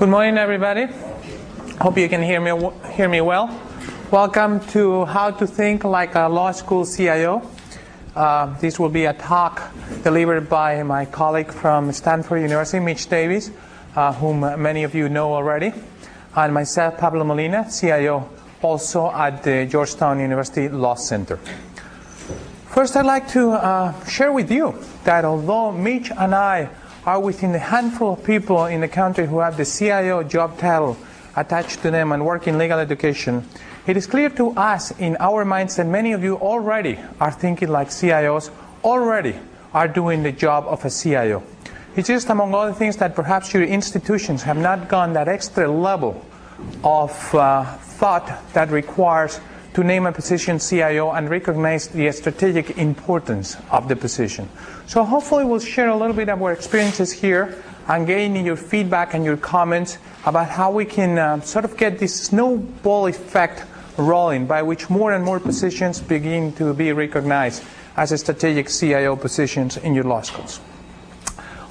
Good morning, everybody. Hope you can hear me well. Welcome to How to Think Like a Law School CIO. This will be a talk delivered by my colleague from Stanford University, Mitchel Davis, whom many of you know already, and myself, Pablo Molina, CIO, also at the Georgetown University Law Center. First, I'd like to share with you that although Mitch and I are within the handful of people in the country who have the CIO job title attached to them and work in legal education, it is clear to us in our minds that many of you already are thinking like CIOs, already are doing the job of a CIO. It's just among other things that perhaps your institutions have not gone that extra level of thought that requires to name a position CIO and recognize the strategic importance of the position. So hopefully we'll share a little bit of our experiences here and gain your feedback and your comments about how we can sort of get this snowball effect rolling by which more and more positions begin to be recognized as strategic CIO positions in your law schools.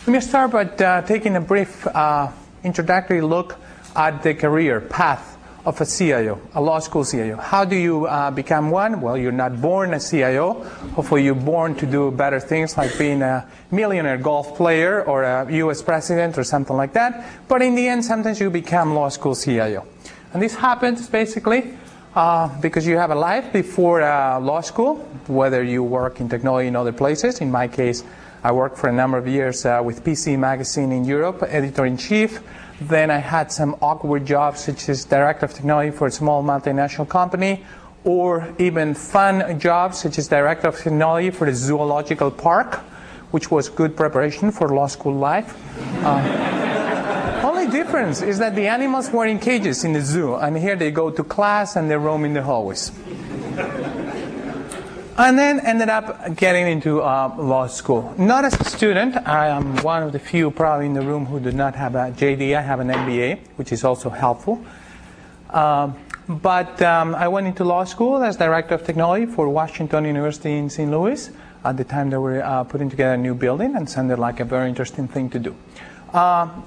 Let me start by taking a brief introductory look at the career path of a CIO, a law school CIO. How do you become one? Well, you're not born a CIO. Hopefully you're born to do better things like being a millionaire golf player or a US president or something like that. But in the end, sometimes you become law school CIO. And this happens basically because you have a life before law school, whether you work in technology in other places. In my case, I worked for a number of years with PC Magazine in Europe, editor-in-chief. Then I had some awkward jobs, such as director of technology for a small multinational company, or even fun jobs, such as director of technology for the zoological park, which was good preparation for law school life. Only difference is that the animals were in cages in the zoo, and here they go to class and they roam in the hallways. And then ended up getting into law school. Not as a student. I am one of the few probably in the room who do not have a JD. I have an MBA, which is also helpful. But I went into law school as director of technology for Washington University in St. Louis. At the time they were putting together a new building, and sounded like a very interesting thing to do.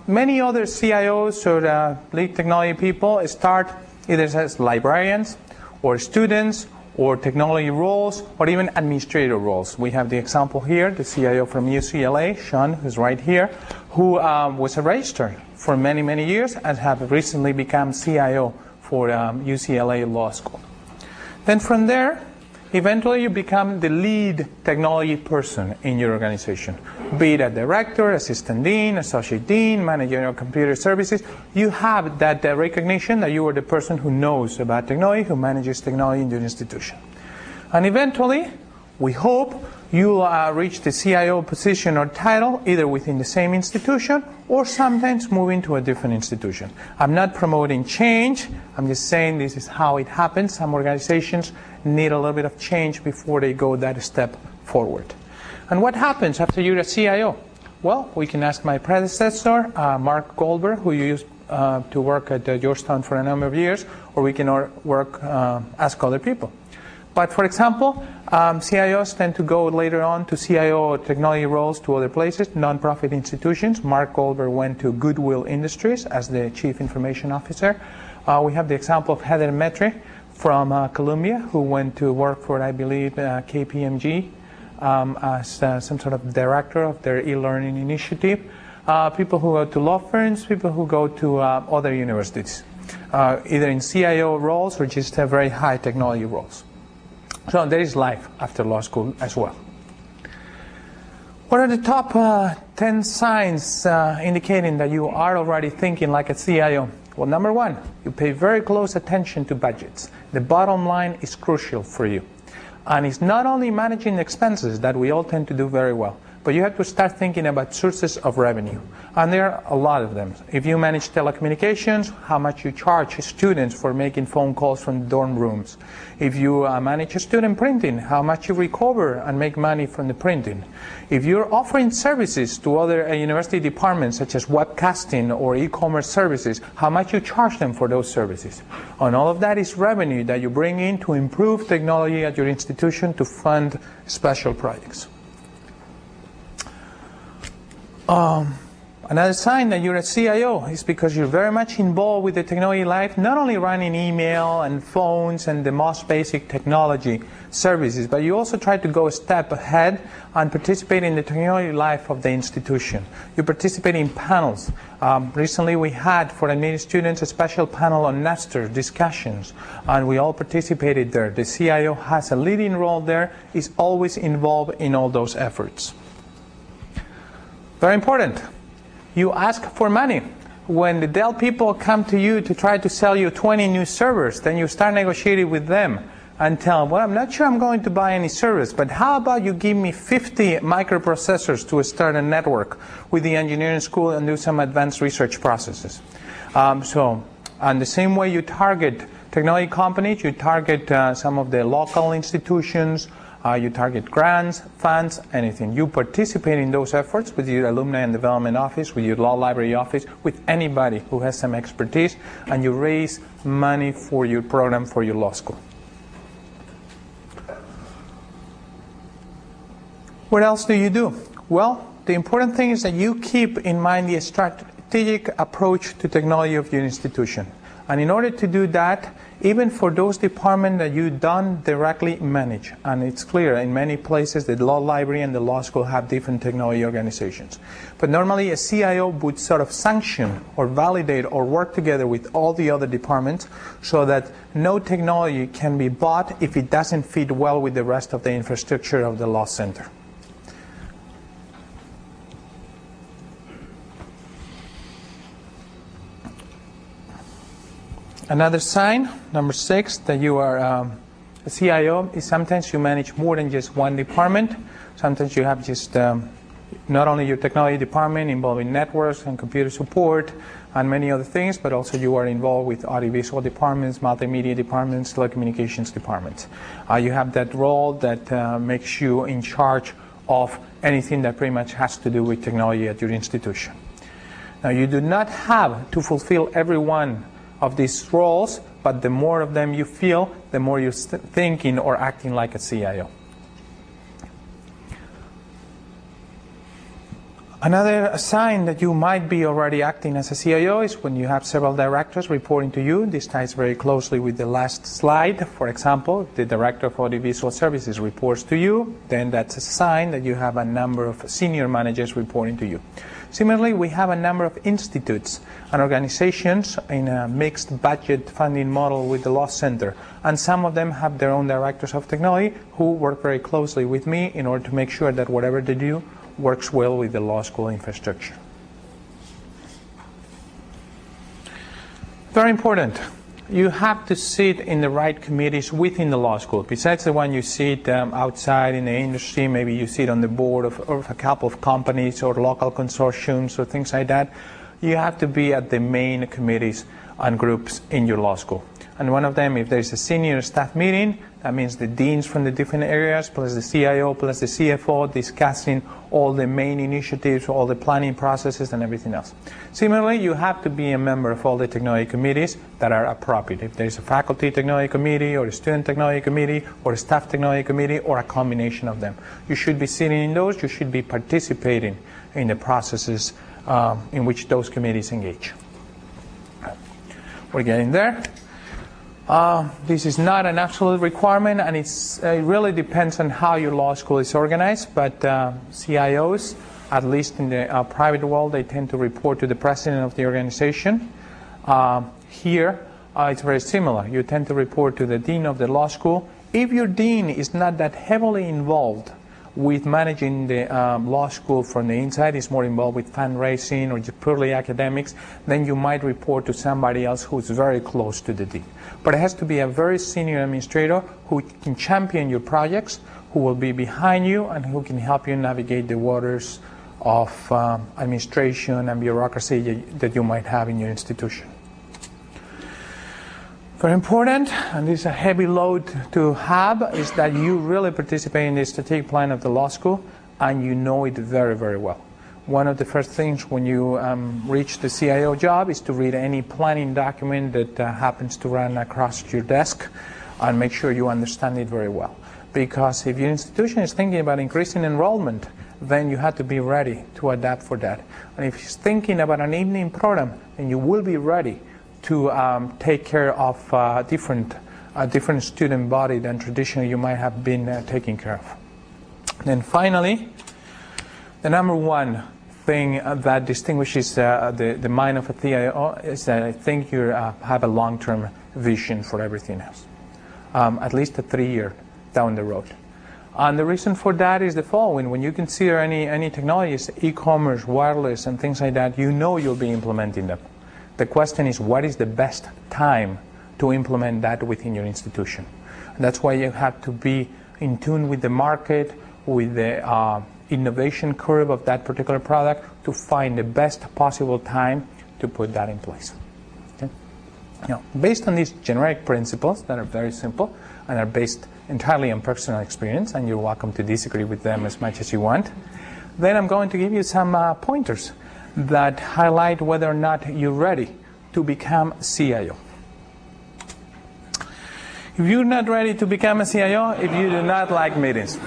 Many other CIOs or lead technology people start either as librarians or students or technology roles, or even administrator roles. We have the example here, the CIO from UCLA, Sean, who's right here, who was a registrar for many, many years and have recently become CIO for UCLA Law School. Then from there, eventually you become the lead technology person in your organization. Be it a director, assistant dean, associate dean, manager of computer services, you have that recognition that you are the person who knows about technology, who manages technology in your institution. And eventually, we hope you'll reach the CIO position or title either within the same institution or sometimes moving to a different institution. I'm not promoting change. I'm just saying this is how it happens. Some organizations need a little bit of change before they go that step forward. And what happens after you're a CIO? Well, we can ask my predecessor, Mark Goldberg, who used to work at Georgetown for a number of years, or we can ask other people. But for example, CIOs tend to go later on to CIO technology roles to other places, nonprofit institutions. Mark Goldberg went to Goodwill Industries as the Chief Information Officer. We have the example of Heather Metry from Columbia, who went to work for, I believe, KPMG as some sort of director of their e-learning initiative. People who go to law firms, people who go to other universities, either in CIO roles or just very high technology roles. So there is life after law school as well. What are the top 10 signs indicating that you are already thinking like a CIO? Well, number one, you pay very close attention to budgets. The bottom line is crucial for you. And it's not only managing expenses that we all tend to do very well, but you have to start thinking about sources of revenue. And there are a lot of them. If you manage telecommunications, how much you charge students for making phone calls from dorm rooms. If you manage student printing, how much you recover and make money from the printing. If you're offering services to other university departments, such as webcasting or e-commerce services, how much you charge them for those services. And all of that is revenue that you bring in to improve technology at your institution to fund special projects. Another sign that you're a CIO is because you're very much involved with the technology life, not only running email and phones and the most basic technology services, but you also try to go a step ahead and participate in the technology life of the institution. You participate in panels. Recently we had, for admitted students, a special panel on Nestor discussions, and we all participated there. The CIO has a leading role there, is always involved in all those efforts. Very important. You ask for money. When the Dell people come to you to try to sell you 20 new servers, then you start negotiating with them and tell them, well, I'm not sure I'm going to buy any servers, but how about you give me 50 microprocessors to start a network with the engineering school and do some advanced research processes. And the same way you target technology companies, you target some of the local institutions, you target grants, funds, anything. You participate in those efforts with your alumni and development office, with your law library office, with anybody who has some expertise, and you raise money for your program for your law school. What else do you do? Well, the important thing is that you keep in mind the strategic approach to technology of your institution. And in order to do that, even for those departments that you don't directly manage, and it's clear in many places the law library and the law school have different technology organizations. But normally a CIO would sort of sanction or validate or work together with all the other departments so that no technology can be bought if it doesn't fit well with the rest of the infrastructure of the law center. Another sign, number 6, that you are a CIO is sometimes you manage more than just one department. Sometimes you have just not only your technology department involving networks and computer support and many other things, but also you are involved with audiovisual departments, multimedia departments, telecommunications departments. You have that role that makes you in charge of anything that pretty much has to do with technology at your institution. Now, you do not have to fulfill every one of these roles, but the more of them you feel, the more you're thinking or acting like a CIO. Another sign that you might be already acting as a CIO is when you have several directors reporting to you. This ties very closely with the last slide. For example, if the director of audiovisual services reports to you, then that's a sign that you have a number of senior managers reporting to you. Similarly, we have a number of institutes and organizations in a mixed budget funding model with the Law Center. And some of them have their own directors of technology who work very closely with me in order to make sure that whatever they do works well with the law school infrastructure. Very important. You have to sit in the right committees within the law school. Besides the one you sit outside in the industry, maybe you sit on the board of a couple of companies or local consortiums or things like that, you have to be at the main committees and groups in your law school. And one of them, if there's a senior staff meeting, that means the deans from the different areas, plus the CIO, plus the CFO, discussing all the main initiatives, all the planning processes, and everything else. Similarly, you have to be a member of all the technology committees that are appropriate. If there's a faculty technology committee, or a student technology committee, or a staff technology committee, or a combination of them. You should be sitting in those. You should be participating in the processes in which those committees engage. We're getting there. This is not an absolute requirement, and it really depends on how your law school is organized, but CIOs, at least in the private world, they tend to report to the president of the organization. Here, it's very similar. You tend to report to the dean of the law school. If your dean is not that heavily involved with managing the law school from the inside, is more involved with fundraising or just purely academics, then you might report to somebody else who's very close to the dean. But it has to be a very senior administrator who can champion your projects, who will be behind you, and who can help you navigate the waters of administration and bureaucracy that you might have in your institution. Very important, and this is a heavy load to have, is that you really participate in the strategic plan of the law school and you know it very, very well. One of the first things when you reach the CIO job is to read any planning document that happens to run across your desk and make sure you understand it very well. Because if your institution is thinking about increasing enrollment then you have to be ready to adapt for that. And if he's thinking about an evening program, then you will be ready to take care of a different student body than traditionally you might have been taking care of. Then finally, the number one thing that distinguishes the mind of a CIO is that I think you have a long-term vision for everything else, at least a 3-year down the road. And the reason for that is the following. When you consider any technologies, e-commerce, wireless, and things like that, you know you'll be implementing them. The question is, what is the best time to implement that within your institution? And that's why you have to be in tune with the market, with the innovation curve of that particular product to find the best possible time to put that in place. Okay? Now, based on these generic principles that are very simple and are based entirely on personal experience, and you're welcome to disagree with them as much as you want, then I'm going to give you some pointers that highlight whether or not you're ready to become CIO. If you're not ready to become a CIO, if you do not like meetings,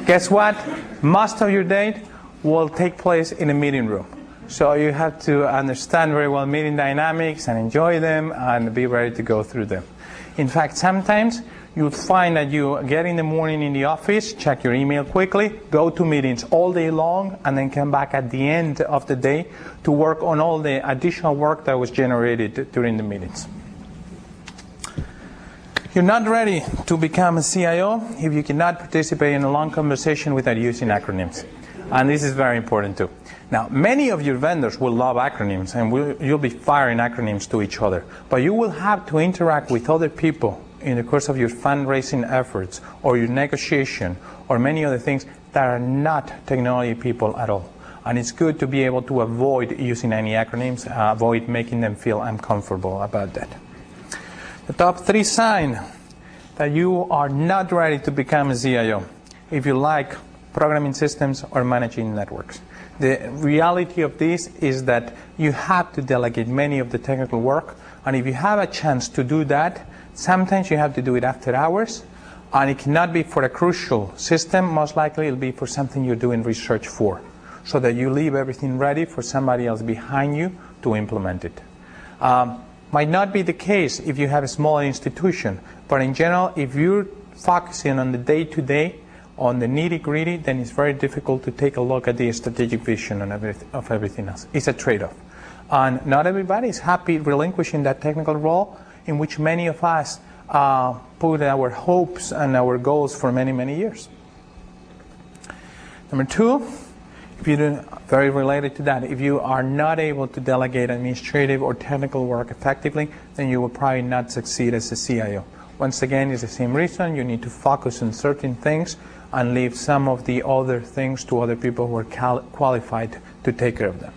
guess what? Most of your day will take place in a meeting room. So you have to understand very well meeting dynamics and enjoy them and be ready to go through them. In fact, sometimes you'll find that you get in the morning in the office, check your email quickly, go to meetings all day long, and then come back at the end of the day to work on all the additional work that was generated during the meetings. You're not ready to become a CIO if you cannot participate in a long conversation without using acronyms. And this is very important too. Now, many of your vendors will love acronyms, and you'll be firing acronyms to each other. But you will have to interact with other people in the course of your fundraising efforts or your negotiation or many other things that are not technology people at all. And it's good to be able to avoid using any acronyms, avoid making them feel uncomfortable about that. The top 3 signs that you are not ready to become a CIO if you like programming systems or managing networks. The reality of this is that you have to delegate many of the technical work, and if you have a chance to do that, sometimes you have to do it after hours, and it cannot be for a crucial system. Most likely it'll be for something you're doing research for, so that you leave everything ready for somebody else behind you to implement it. Might not be the case if you have a smaller institution, but in general, if you're focusing on the day-to-day, on the nitty-gritty, then it's very difficult to take a look at the strategic vision of everything else. It's a trade-off. And not everybody is happy relinquishing that technical role in which many of us put our hopes and our goals for many, many years. Number 2, if you do, very related to that, if you are not able to delegate administrative or technical work effectively, then you will probably not succeed as a CIO. Once again, it's the same reason. You need to focus on certain things and leave some of the other things to other people who are qualified to take care of them.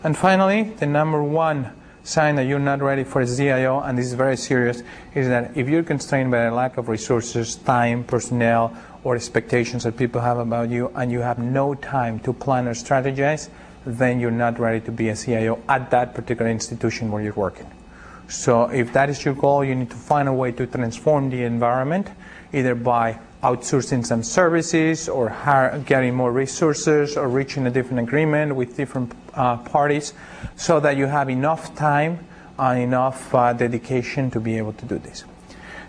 And finally, the number 1 sign that you're not ready for a CIO, and this is very serious, is that if you're constrained by a lack of resources, time, personnel, or expectations that people have about you, and you have no time to plan or strategize, then you're not ready to be a CIO at that particular institution where you're working. So if that is your goal, you need to find a way to transform the environment, either by outsourcing some services or getting more resources or reaching a different agreement with different parties so that you have enough time and enough dedication to be able to do this.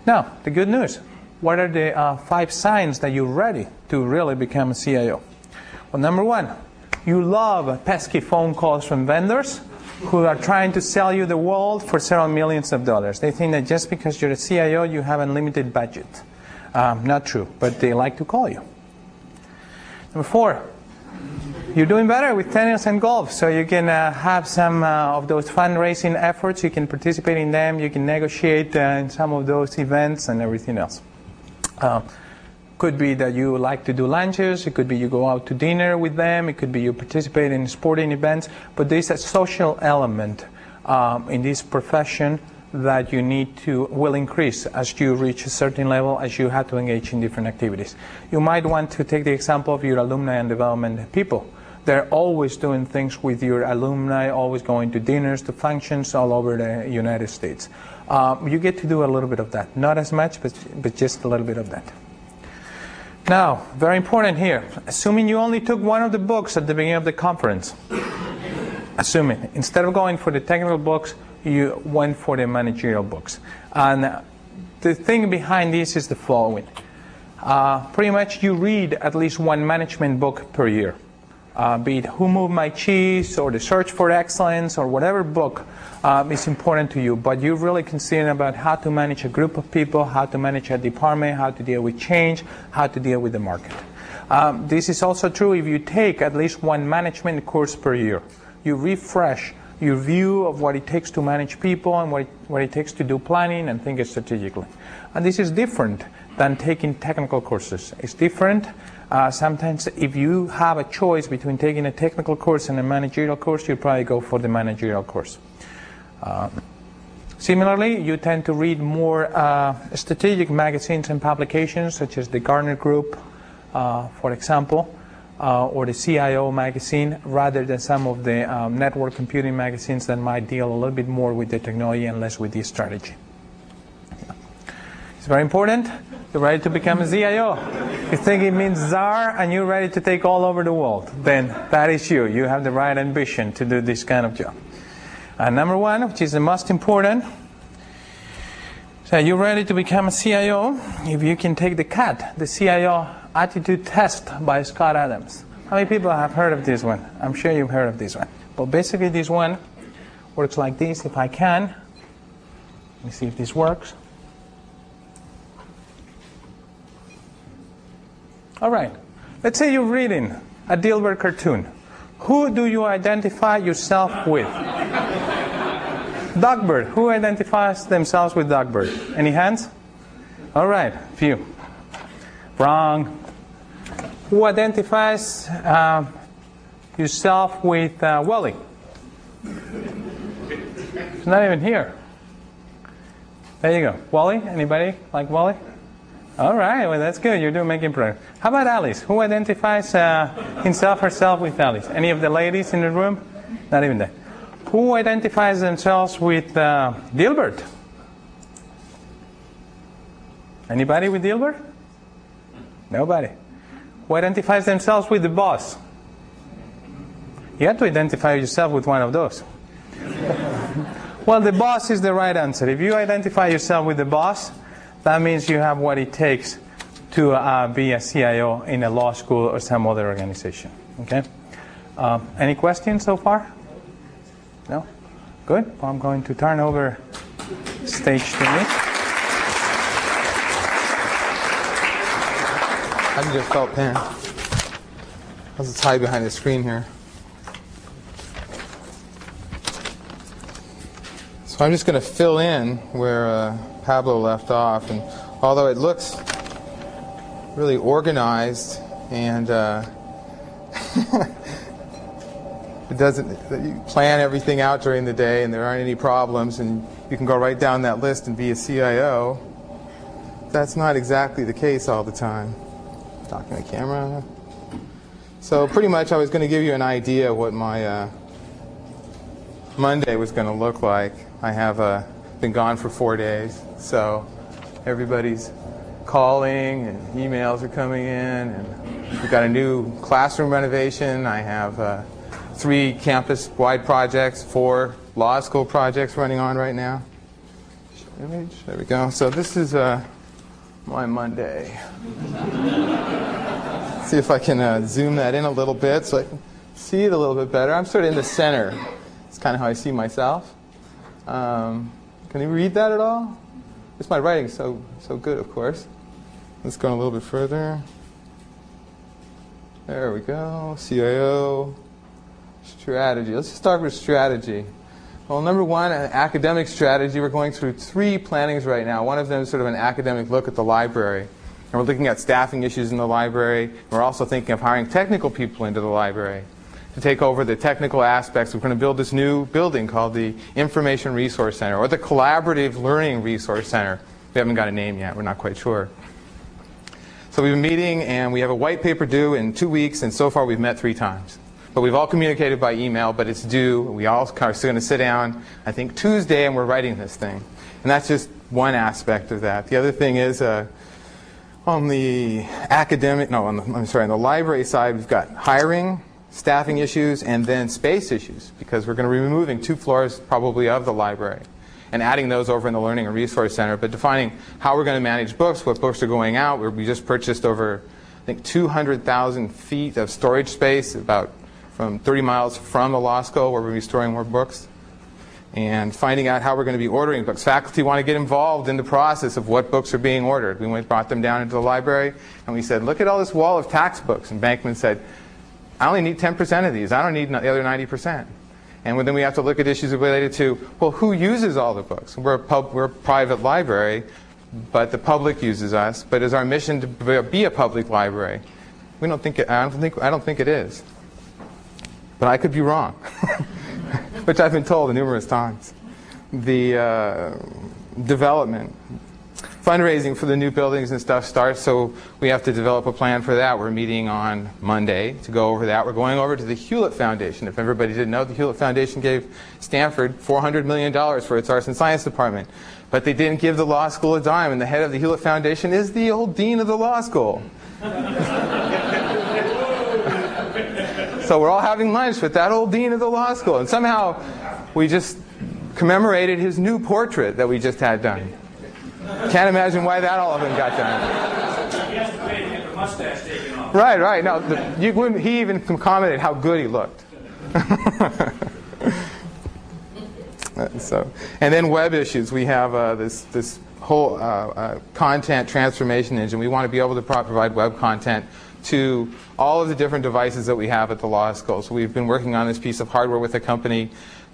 Now, the good news. What are the 5 signs that you're ready to really become a CIO? Well, number 1, you love pesky phone calls from vendors who are trying to sell you the world for several millions of dollars. They think that just because you're a CIO, you have unlimited budget. Not true, but they like to call you. Number 4, you're doing better with tennis and golf, so you can have some of those fundraising efforts. You can participate in them. You can negotiate in some of those events and everything else. Could be that you like to do lunches. It could be you go out to dinner with them. It could be you participate in sporting events. But there's a social element in this profession that you will increase as you reach a certain level, as you have to engage in different activities. You might want to take the example of your alumni and development people. They're always doing things with your alumni, always going to dinners, to functions all over the United States. You get to do a little bit of that. Not as much, but just a little bit of that. Now, very important here, assuming you only took one of the books at the beginning of the conference, assuming, instead of going for the technical books, you went for the managerial books. And the thing behind this is the following. Pretty much you read at least one management book per year. Be it Who Moved My Cheese or The Search for Excellence or whatever book is important to you. But you're really concerned about how to manage a group of people, how to manage a department, how to deal with change, how to deal with the market. This is also true if you take at least one management course per year. You refresh your view of what it takes to manage people and what it takes to do planning and think strategically. And this is different than taking technical courses. It's different. Sometimes if you have a choice between taking a technical course and a managerial course, you'll probably go for the managerial course. Similarly, you tend to read more strategic magazines and publications, such as the Gartner Group, for example, or the CIO magazine, rather than some of the network computing magazines that might deal a little bit more with the technology and less with the strategy. It's very important. You're ready to become a CIO. You think it means czar and you're ready to take all over the world, then that is you. You have the right ambition to do this kind of job. Number one, which is the most important, so you're ready to become a CIO if you can take the CAT, the CIO Attitude Test by Scott Adams. How many people have heard of this one? I'm sure you've heard of this one. But basically this one works like this. If I can, let me see if this works. All right. Let's say you're reading a Dilbert cartoon. Who do you identify yourself with? Duckbird. Who identifies themselves with Duckbird? Any hands? All right. Few. Wrong. Who identifies yourself with Wally? It's not even here. There you go. Wally? Anybody like Wally? All right, well, that's good. You're making progress. How about Alice? Who identifies himself, herself with Alice? Any of the ladies in the room? Not even that. Who identifies themselves with Dilbert? Anybody with Dilbert? Nobody. Who identifies themselves with the boss? You have to identify yourself with one of those. Well, the boss is the right answer. If you identify yourself with the boss, that means you have what it takes to be a CIO in a law school or some other organization. Okay? Any questions so far? No? Good. Well, I'm going to turn over stage to Mitch. I need a felt pen. Let's just hide behind the screen here. So I'm just going to fill in where Pablo left off, and although it looks really organized and it doesn't, you plan everything out during the day and there aren't any problems and you can go right down that list and be a CIO, that's not exactly the case all the time. Talking to the camera. So pretty much I was going to give you an idea of what my Monday was going to look like. I have been gone for 4 days, so everybody's calling and emails are coming in, and we've got a new classroom renovation. I have 3 campus-wide projects, 4 law school projects running on right now. Image, there we go. So this is my Monday. See if I can zoom that in a little bit so I can see it a little bit better. I'm sort of in the center. It's kind of how I see myself. Can you read that at all? It's my writing so good, of course. Let's go a little bit further. There we go. CIO. Strategy. Let's just start with strategy. Well, number one, academic strategy. We're going through 3 plannings right now. One of them is sort of an academic look at the library. And we're looking at staffing issues in the library. We're also thinking of hiring technical people into the library to take over the technical aspects. We're going to build this new building called the Information Resource Center, or the Collaborative Learning Resource Center. We haven't got a name yet. We're not quite sure. So we've been meeting, and we have a white paper due in 2 weeks, and so far we've met 3 times. But we've all communicated by email, but it's due. We all are still going to sit down, I think, Tuesday, and we're writing this thing. And that's just one aspect of that. The other thing is On the on the library side, we've got hiring, staffing issues, and then space issues, because we're going to be removing 2 floors probably of the library and adding those over in the Learning and Resource Center, but defining how we're going to manage books, what books are going out. We just purchased over, I think, 200,000 feet of storage space, about from 30 miles from the law school, where we'll be storing more books, and finding out how we're going to be ordering books. Faculty want to get involved in the process of what books are being ordered. We brought them down into the library, and we said, look at all this wall of tax books. And Bankman said, I only need 10% of these. I don't need the other 90%. And then we have to look at issues related to, well, who uses all the books? We're a private library, but the public uses us. But is our mission to be a public library? I don't think it is. But I could be wrong, which I've been told numerous times. The development, fundraising for the new buildings and stuff starts, so we have to develop a plan for that. We're meeting on Monday to go over that. We're going over to the Hewlett Foundation. If everybody didn't know, the Hewlett Foundation gave Stanford $400 million for its Arts and Science Department. But they didn't give the law school a dime, and the head of the Hewlett Foundation is the old dean of the law school. So we're all having lunch with that old dean of the law school, and somehow we just commemorated his new portrait that we just had done. Can't imagine why that all of them got done. He has to pay to get the mustache taken off. Right. No, he even commented how good he looked. And then web issues. We have this whole content transformation engine. We want to be able to provide web content to all of the different devices that we have at the law school. So we've been working on this piece of hardware with a company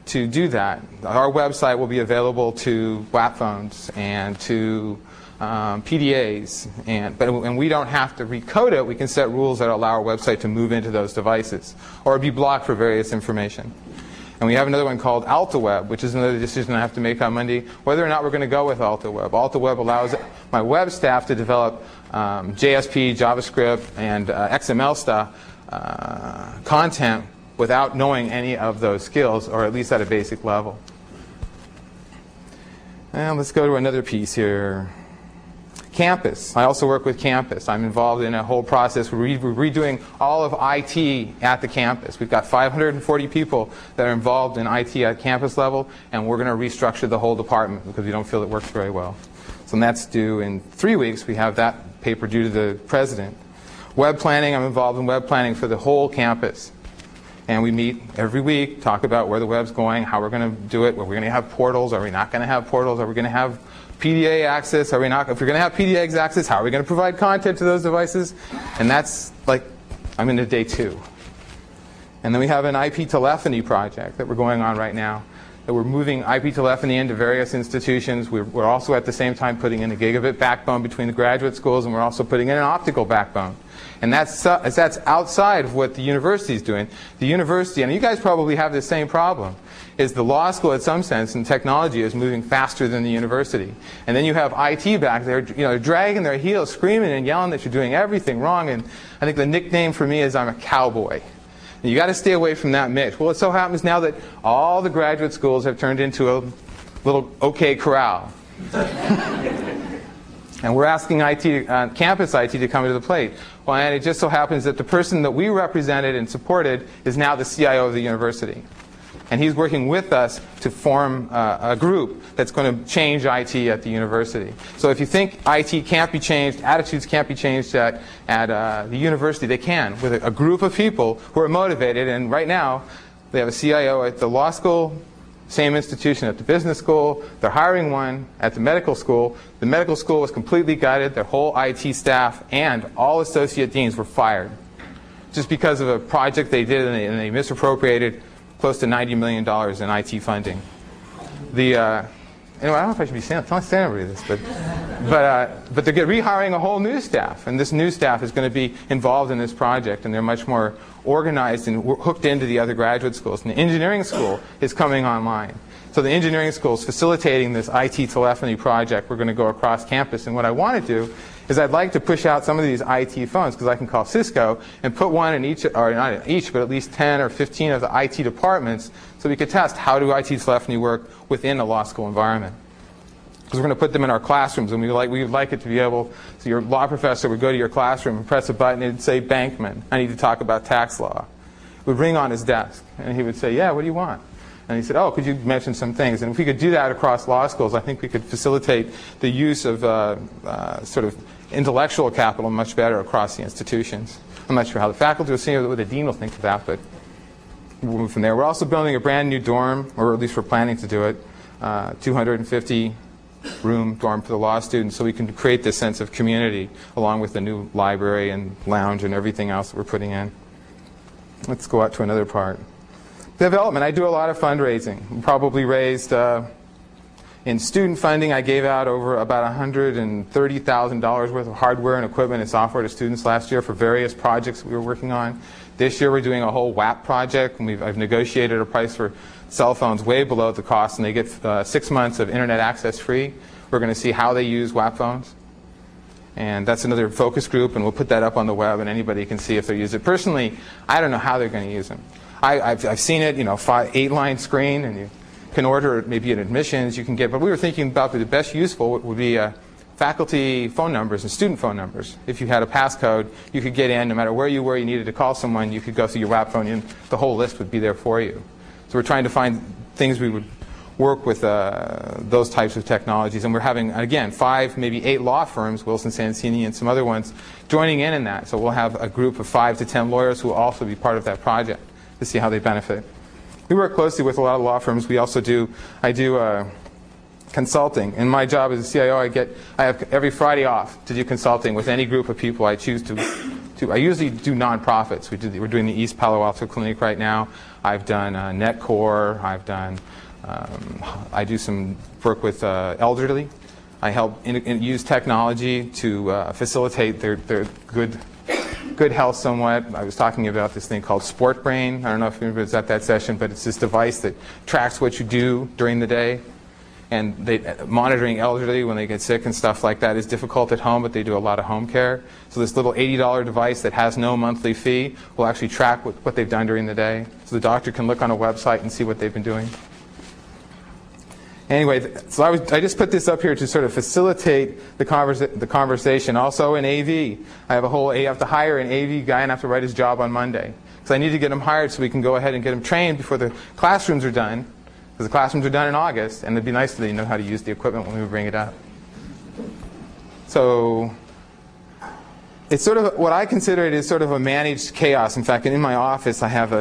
to do that. Our website will be available to WAP phones and to PDAs, and we don't have to recode it. We can set rules that allow our website to move into those devices or be blocked for various information. And we have another one called AltaWeb, which is another decision I have to make on Monday, whether or not we're going to go with AltaWeb. AltaWeb allows my web staff to develop JSP, JavaScript, and XML stuff, content without knowing any of those skills, or at least at a basic level. And let's go to another piece here. Campus. I also work with campus. I'm involved in a whole process. We're redoing all of IT at the campus. We've got 540 people that are involved in IT at campus level, and we're going to restructure the whole department because we don't feel it works very well. So that's due in 3 weeks. We have that paper due to the president. Web planning. I'm involved in web planning for the whole campus. And we meet every week, talk about where the web's going, how we're going to do it, are we going to have portals, are we not going to have portals, are we going to have PDA access, are we not? If we're going to have PDA access, how are we going to provide content to those devices? And that's like, I'm into day 2. And then we have an IP telephony project that we're going on right now, that we're moving IP telephony into various institutions. We're also at the same time putting in a gigabit backbone between the graduate schools, and we're also putting in an optical backbone. And that's outside of what the university is doing. The university, and you guys probably have the same problem, is the law school in some sense and technology is moving faster than the university. And then you have IT back there, dragging their heels, screaming and yelling that you're doing everything wrong. And I think the nickname for me is I'm a cowboy. And you got to stay away from that mix. Well, it so happens now that all the graduate schools have turned into a little OK corral. And we're asking IT, campus IT to come to the plate. Well, and it just so happens that the person that we represented and supported is now the CIO of the university. And he's working with us to form a group that's going to change IT at the university. So if you think IT can't be changed, attitudes can't be changed at the university, they can, with a group of people who are motivated. And right now, they have a CIO at the law school, same institution at the business school. They're hiring one at the medical school. The medical school was completely gutted. Their whole IT staff and all associate deans were fired just because of a project they did, and they misappropriated close to $90 million in IT funding. Anyway, I don't know if I should be telling everybody this, but they're rehiring a whole new staff, and this new staff is going to be involved in this project, and they're much more organized and hooked into the other graduate schools. And the engineering school is coming online. So the engineering school is facilitating this IT telephony project. We're going to go across campus, and what I want to do is I'd like to push out some of these IT phones, because I can call Cisco and put one in each, or not in each, but at least 10 or 15 of the IT departments, so we could test how do IT telephony work within a law school environment. because we're going to put them in our classrooms, and we would like it to be able, so your law professor would go to your classroom and press a button and it'd say, Bankman, I need to talk about tax law. It would ring on his desk, and he would say, yeah, what do you want? And he said, oh, could you mention some things? And if we could do that across law schools, I think we could facilitate the use of sort of intellectual capital much better across the institutions. I'm not sure how the faculty will see it, what the dean will think of that, but we'll move from there. We're also building a brand new dorm, or at least we're planning to do it, 250-room dorm for the law students, so we can create this sense of community along with the new library and lounge and everything else that we're putting in. Let's go out to another part. Development. I do a lot of fundraising. We probably raised, in student funding, I gave out over about $130,000 worth of hardware and equipment and software to students last year for various projects we were working on. This year we're doing a whole WAP project, and I've negotiated a price for cell phones way below the cost, and they get 6 months of internet access free. We're going to see how they use WAP phones. And that's another focus group, and we'll put that up on the web, and anybody can see if they use it. Personally, I don't know how they're going to use them. I've seen it, 8-line screen, and you can order it maybe in admissions. You can get, but we were thinking about the best useful would be faculty phone numbers and student phone numbers. If you had a passcode, you could get in no matter where you were. You needed to call someone, you could go through your WAP phone, and the whole list would be there for you. So we're trying to find things we would work with those types of technologies, and we're having, again, 5, maybe 8 law firms, Wilson Sonsini and some other ones, joining in that. So we'll have a group of 5 to 10 lawyers who will also be part of that project to see how they benefit. We work closely with a lot of law firms. We also I do consulting. In my job as a CIO, I have every Friday off to do consulting with any group of people I choose to. I usually do nonprofits. We're doing the East Palo Alto Clinic right now. I've done NetCore. I've done. I do some work with elderly. I help use technology to facilitate their good health somewhat. I was talking about this thing called Sport Brain. I don't know if anybody was at that session, but it's this device that tracks what you do during the day. And monitoring elderly when they get sick and stuff like that is difficult at home, but they do a lot of home care. So this little $80 device that has no monthly fee will actually track what they've done during the day. So the doctor can look on a website and see what they've been doing. Anyway, so I just put this up here to sort of facilitate the conversation. Also in AV, I have to hire an AV guy and I have to write his job on Monday. So I need to get him hired so we can go ahead and get him trained before the classrooms are done. Because the classrooms are done in August, and it'd be nice that they know how to use the equipment when we bring it up. So it's sort of what I consider it is sort of a managed chaos. In fact, in my office I have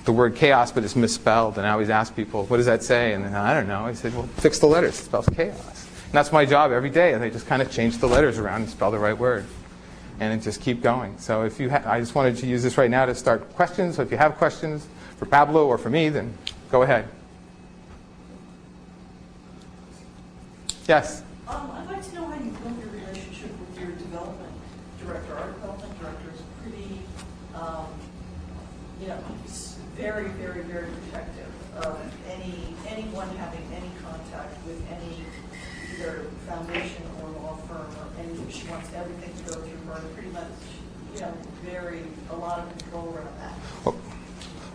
the word chaos, but it's misspelled, and I always ask people, what does that say? And I don't know. I said, well, fix the letters. It spells chaos. And that's my job every day, and I just kind of change the letters around and spell the right word. And just keep going. So if I just wanted to use this right now to start questions. So if you have questions for Pablo or for me, then go ahead. Yes? I'd like to know how you build your relationship with your development director. Our development director is pretty, he's very, very, very protective of anyone having any contact with any either foundation or law firm or anything. She wants everything to go through her, and pretty much, a lot of control around that. Well,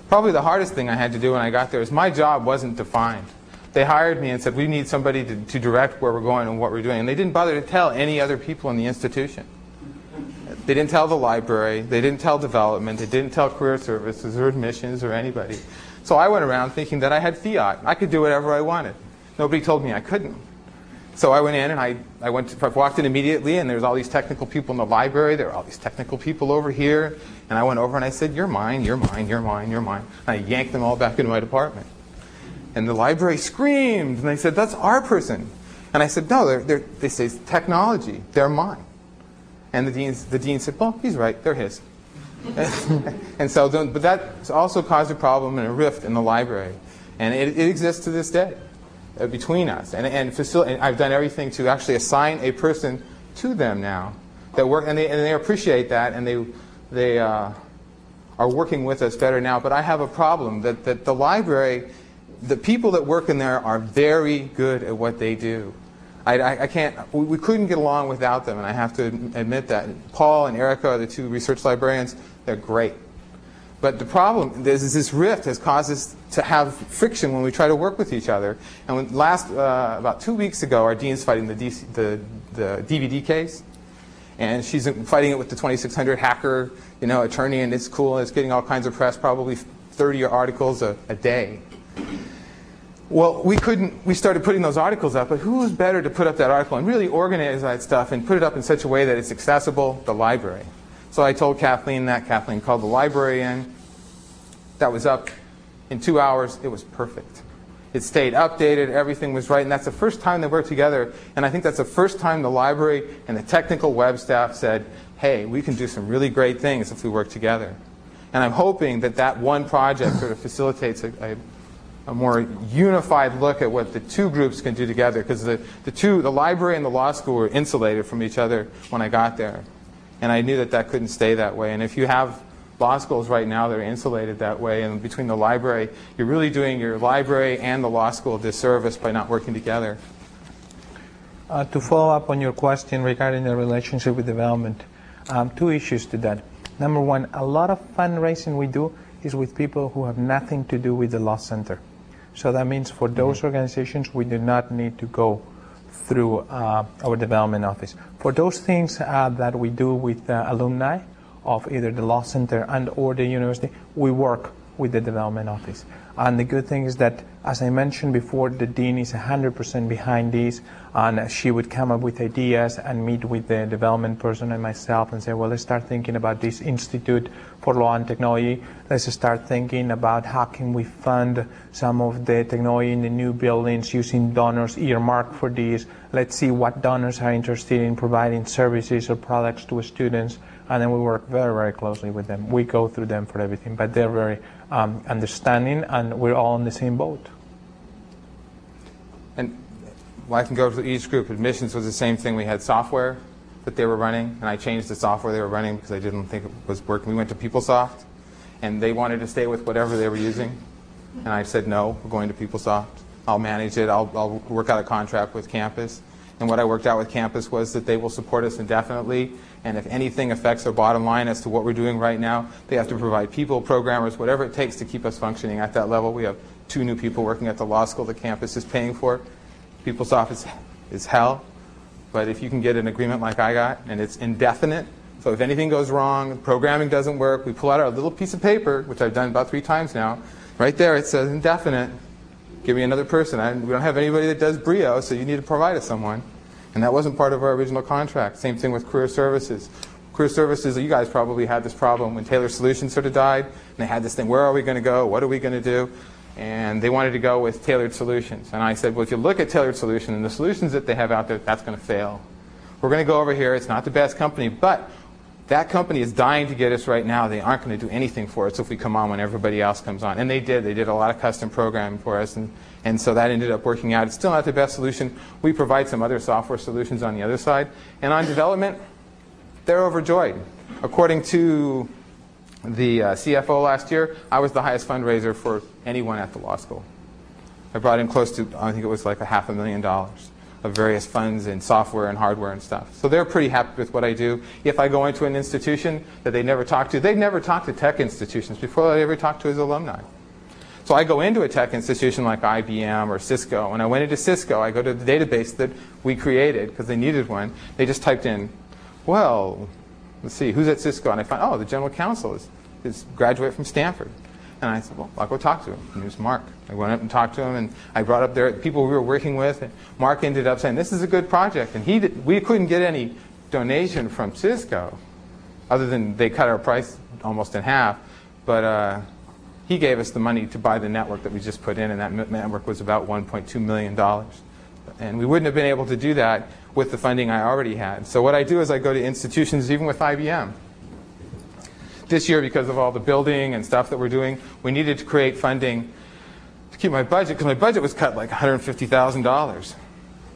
probably the hardest thing I had to do when I got there is my job wasn't defined. They hired me and said, we need somebody to direct where we're going and what we're doing. And they didn't bother to tell any other people in the institution. They didn't tell the library. They didn't tell development. They didn't tell career services or admissions or anybody. So I went around thinking that I had fiat. I could do whatever I wanted. Nobody told me I couldn't. So I went in and I walked in immediately, and there was all these technical people in the library. There were all these technical people over here. And I went over and I said, you're mine, you're mine, you're mine, you're mine. And I yanked them all back into my department. And the library screamed, and they said, that's our person. And I said, no, they say technology, they're mine. And the dean said, well, he's right, they're his. And so, but that also caused a problem and a rift in the library. And it exists to this day between us. And I've done everything to actually assign a person to them now that work, and they appreciate that, and they are working with us better now. But I have a problem that the library, the people that work in there are very good at what they do. We couldn't get along without them, and I have to admit that. Paul and Erica are the 2 research librarians. They're great. But the problem is this rift has caused us to have friction when we try to work with each other. And about 2 weeks ago, our dean's fighting the DVD case. And she's fighting it with the 2600 hacker, attorney, and it's cool. And it's getting all kinds of press, probably 30 articles a day. Well, we started putting those articles up, but who was better to put up that article and really organize that stuff and put it up in such a way that it's accessible? The library. So I told Kathleen that. Kathleen called the library in. That was up in 2 hours. It was perfect. It stayed updated. Everything was right. And that's the first time they worked together. And I think that's the first time the library and the technical web staff said, hey, we can do some really great things if we work together. And I'm hoping that that one project sort of facilitates a more unified look at what the two groups can do together. Because the library and the law school were insulated from each other when I got there. And I knew that that couldn't stay that way. And if you have law schools right now that are insulated that way, and between the library, you're really doing your library and the law school a disservice by not working together. To follow up on your question regarding the relationship with development, 2 issues to that. Number one, a lot of fundraising we do is with people who have nothing to do with the law center. So that means for those organizations, we do not need to go through our development office. For those things that we do with alumni of either the law center and or the university, we work with the development office. And the good thing is that, as I mentioned before, the dean is 100% behind these, and she would come up with ideas and meet with the development person and myself and say, well, let's start thinking about this Institute for Law and Technology. Let's start thinking about how can we fund some of the technology in the new buildings using donors earmarked for these. Let's see what donors are interested in providing services or products to students. And then we work very, very closely with them. We go through them for everything, but they're very understanding, and we're all in the same boat. And I can go to each group. Admissions was the same thing. We had software that they were running, and I changed the software they were running because I didn't think it was working. We went to PeopleSoft, and they wanted to stay with whatever they were using. And I said, no, we're going to PeopleSoft. I'll manage it. I'll work out a contract with campus. And what I worked out with campus was that they will support us indefinitely. And if anything affects their bottom line as to what we're doing right now, they have to provide people, programmers, whatever it takes to keep us functioning at that level. We have 2 new people working at the law school the campus is paying for. PeopleSoft is hell. But if you can get an agreement like I got, and it's indefinite, so if anything goes wrong, programming doesn't work, we pull out our little piece of paper, which I've done about 3 times now. Right there it says indefinite. Give me another person. We don't have anybody that does Brio, so you need to provide us someone. And that wasn't part of our original contract. Same thing with career services. Career services, you guys probably had this problem when Taylor Solutions sort of died. And they had this thing, where are we going to go? What are we going to do? And they wanted to go with tailored solutions. And I said, well, if you look at tailored solutions and the solutions that they have out there, that's going to fail. We're going to go over here. It's not the best company, but that company is dying to get us right now. They aren't going to do anything for us if we come on when everybody else comes on. And they did. They did a lot of custom programming for us. And so that ended up working out. It's still not the best solution. We provide some other software solutions on the other side. And on development, they're overjoyed. According to the CFO last year, I was the highest fundraiser for anyone at the law school. I brought in close to, I think it was like $500,000 of various funds and software and hardware and stuff. So they're pretty happy with what I do. If I go into an institution that they never talked to, they've never talked to tech institutions before they ever talked to his alumni. So I go into a tech institution like IBM or Cisco. When I went into Cisco, I go to the database that we created because they needed one. They just typed in, well, let's see, who's at Cisco? And I found, oh, the general counsel is graduate from Stanford. And I said, well, I'll go talk to him. And it was Mark. I went up and talked to him, and I brought up there people we were working with. And Mark ended up saying, this is a good project. And we couldn't get any donation from Cisco, other than they cut our price almost in half. But he gave us the money to buy the network that we just put in, and that network was about $1.2 million. And we wouldn't have been able to do that with the funding I already had. So what I do is I go to institutions, even with IBM. This year, because of all the building and stuff that we're doing, we needed to create funding to keep my budget, because my budget was cut like $150,000.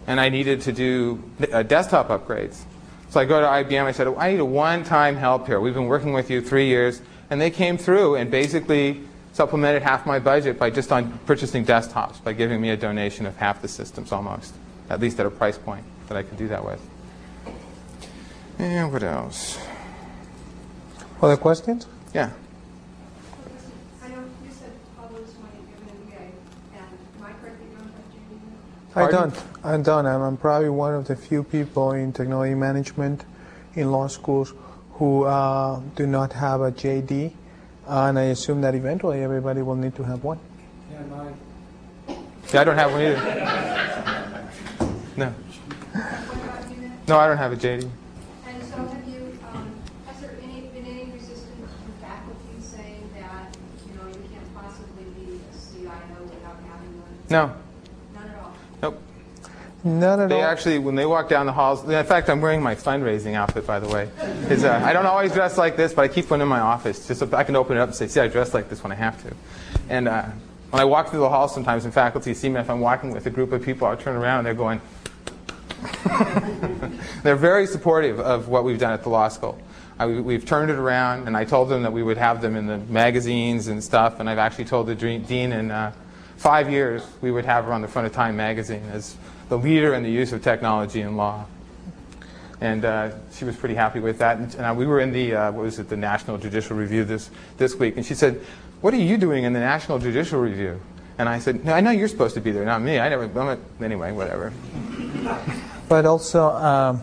And I needed to do desktop upgrades. So I go to IBM, I said, I need a one-time help here. We've been working with you 3 years. And they came through and basically supplemented half my budget by just on purchasing desktops, by giving me a donation of half the systems almost, at least at a price point that I could do that with. And what else? Other questions? Yeah. I Pardon? don't. I'm probably one of the few people in technology management in law schools who do not have a JD, and I assume that eventually everybody will need to have one. Yeah, I don't have one either. No. What about you, Matt? No, I don't have a JD. And so have you, has there been any resistance from faculty saying that, you can't possibly be a CIO without having one? No. None at all? Nope. Not at They all. actually, when they walk down the halls, in fact, I'm wearing my fundraising outfit, by the way. I don't always dress like this, but I keep one in my office just so I can open it up and say, see, I dress like this when I have to. And when I walk through the halls sometimes, and faculty see me, if I'm walking with a group of people, I'll turn around and they're going, they're very supportive of what we've done at the law school. We've turned it around, and I told them that we would have them in the magazines and stuff, and I've actually told the dean in 5 years we would have her on the front of Time magazine as the leader in the use of technology in law. And she was pretty happy with that. And we were in the, the National Judicial Review this week, and she said, what are you doing in the National Judicial Review? And I said, no, I know you're supposed to be there, not me. Anyway, whatever. But also,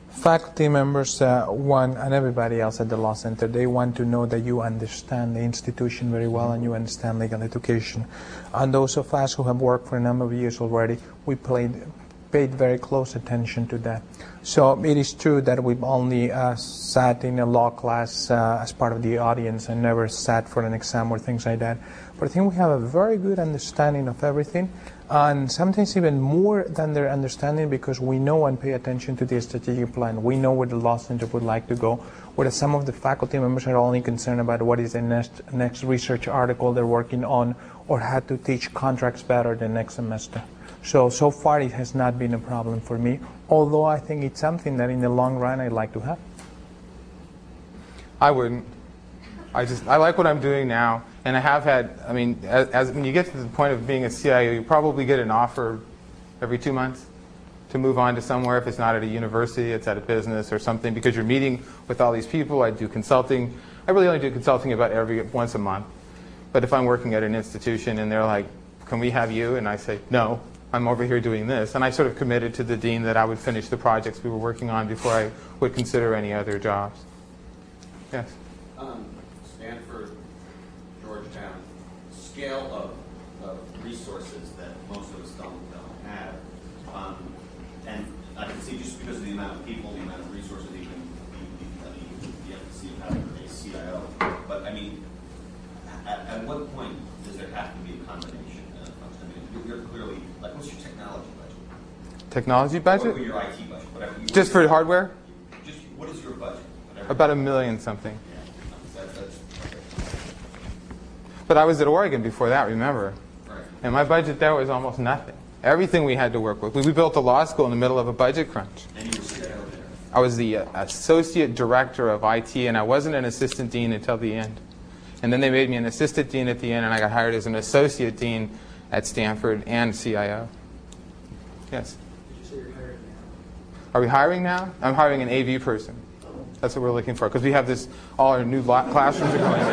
faculty members want, and everybody else at the Law Center, they want to know that you understand the institution very well and you understand legal education. And those of us who have worked for a number of years already, we paid very close attention to that. So it is true that we've only sat in a law class as part of the audience and never sat for an exam or things like that. But I think we have a very good understanding of everything, and sometimes even more than their understanding, because we know and pay attention to the strategic plan. We know where the Law Center would like to go, whereas some of the faculty members are only concerned about what is the next research article they're working on, or how to teach contracts better the next semester. So far it has not been a problem for me, although I think it's something that in the long run I'd like to have. I wouldn't. I like what I'm doing now, and I have had, when you get to the point of being a CIO, you probably get an offer every 2 months to move on to somewhere. If it's not at a university, it's at a business or something, because you're meeting with all these people. I do consulting. I really only do consulting about once a month. But if I'm working at an institution and they're like, can we have you? And I say, no, I'm over here doing this. And I sort of committed to the dean that I would finish the projects we were working on before I would consider any other jobs. Yes? Stanford, Georgetown, scale of resources that most of us don't have. And I can see just because of the amount of people, the amount of resources, even the efficacy of having a CIO. But at what point does there have to be a combination? You're clearly, what's your technology budget? Technology budget? Or your IT budget, whatever. Just for hardware? Just what is your budget? About $1 million something. Yeah, that's okay. But I was at Oregon before that, remember? Right. And my budget there was almost nothing. Everything we had to work with. We built a law school in the middle of a budget crunch. And you were CIO there. I was the associate director of IT, and I wasn't an assistant dean until the end. And then they made me an assistant dean at the end, and I got hired as an associate dean at Stanford and CIO. Yes? Did you say you're hiring now? Are we hiring now? I'm hiring an AV person. That's what we're looking for, because we have this, all our new classrooms are going in.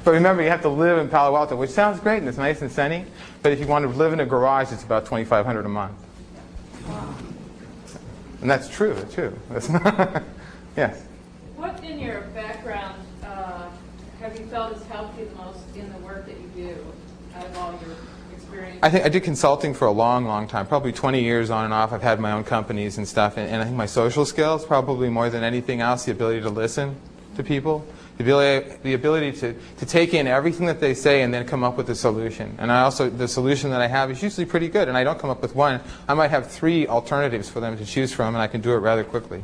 But remember, you have to live in Palo Alto, which sounds great and it's nice and sunny, but if you want to live in a garage, it's about $2,500 a month. And that's true, Yes? What in your background have you felt has helped you the most in the work that you do out of all your experience? I think I did consulting for a long, long time, probably 20 years on and off. I've had my own companies and stuff, and I think my social skills, probably more than anything else, the ability to listen to people, the ability to take in everything that they say and then come up with a solution. And the solution that I have is usually pretty good, and I don't come up with one. I might have 3 alternatives for them to choose from, and I can do it rather quickly.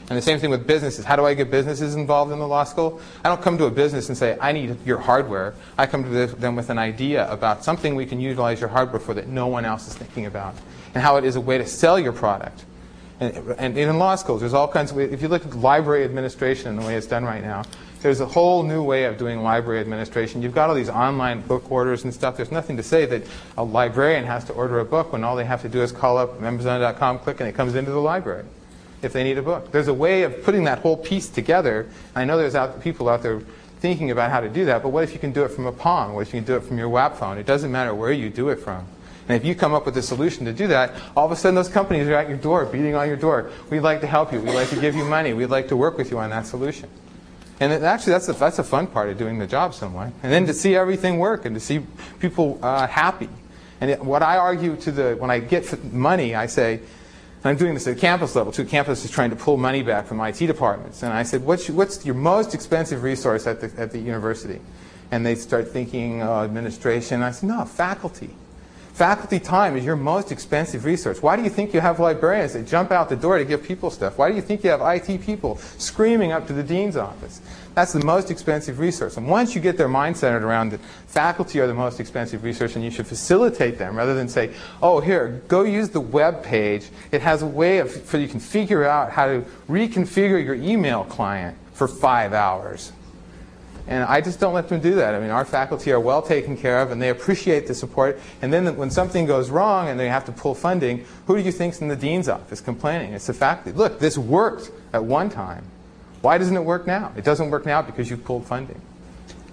And the same thing with businesses. How do I get businesses involved in the law school? I don't come to a business and say, I need your hardware. I come to them with an idea about something we can utilize your hardware for that no one else is thinking about, and how it is a way to sell your product. And in law schools, there's all kinds of ways. If you look at library administration and the way it's done right now, there's a whole new way of doing library administration. You've got all these online book orders and stuff. There's nothing to say that a librarian has to order a book when all they have to do is call up Amazon.com, click, and it comes into the library if they need a book. There's a way of putting that whole piece together. I know there's people out there thinking about how to do that, but what if you can do it from a Palm? What if you can do it from your WAP phone? It doesn't matter where you do it from. And if you come up with a solution to do that, all of a sudden those companies are at your door, beating on your door. We'd like to help you. We'd like to give you money. We'd like to work with you on that solution. And actually, that's a fun part of doing the job somewhat. And then to see everything work and to see people happy. And what I argue when I get money, I say, and I'm doing this at campus level too. Campus is trying to pull money back from IT departments. And I said, what's your most expensive resource at the university? And they start thinking administration. I said, no, faculty. Faculty time is your most expensive resource. Why do you think you have librarians that jump out the door to give people stuff? Why do you think you have IT people screaming up to the dean's office? That's the most expensive resource. And once you get their mind centered around that faculty are the most expensive resource and you should facilitate them rather than say, oh, here, go use the web page. It has a way so you can figure out how to reconfigure your email client for 5 hours. And I just don't let them do that. I mean, our faculty are well taken care of, and they appreciate the support. And then when something goes wrong and they have to pull funding, who do you think's in the dean's office complaining? It's the faculty. Look, this worked at one time. Why doesn't it work now? It doesn't work now because you pulled funding.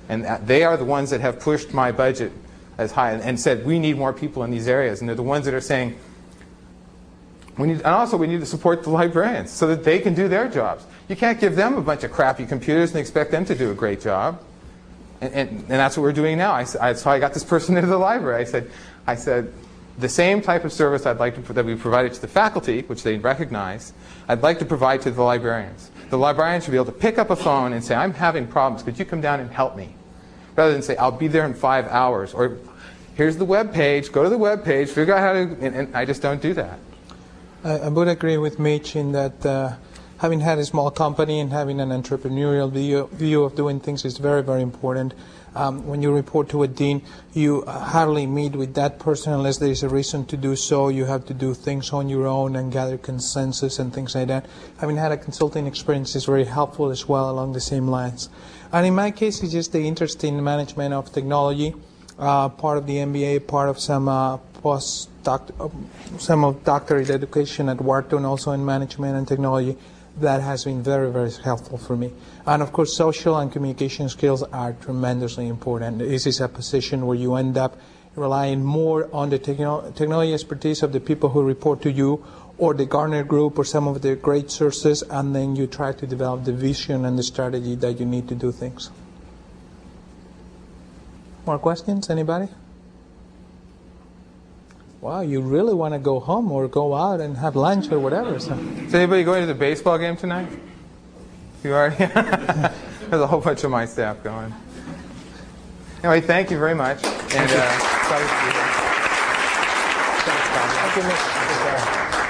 And they are the ones that have pushed my budget as high and said, we need more people in these areas. And they're the ones that are saying, we need to support the librarians so that they can do their jobs. You can't give them a bunch of crappy computers and expect them to do a great job. And that's what we're doing now. So I got this person into the library. I said, the same type of service that we provided to the faculty, which they recognize, I'd like to provide to the librarians. The librarians should be able to pick up a phone and say, I'm having problems. Could you come down and help me? Rather than say, I'll be there in 5 hours. Or here's the web page. Go to the web page. Figure out how to. And I just don't do that. I would agree with Mitch in that having had a small company and having an entrepreneurial view of doing things is very, very important. When you report to a dean, you hardly meet with that person unless there is a reason to do so. You have to do things on your own and gather consensus and things like that. Having had a consulting experience is very helpful as well along the same lines. And in my case, it's just the interest in management of technology, part of the MBA, part of some some of doctorate education at Wharton, also in management and technology. That has been very, very helpful for me. And of course, social and communication skills are tremendously important. This is a position where you end up relying more on the technology expertise of the people who report to you, or the Gartner Group, or some of the great sources, and then you try to develop the vision and the strategy that you need to do things. More questions? Anybody? Wow, you really want to go home or go out and have lunch or whatever. So. Is anybody going to the baseball game tonight? You are? There's a whole bunch of my staff going. Anyway, thank you very much. And, Thank you, Mitch.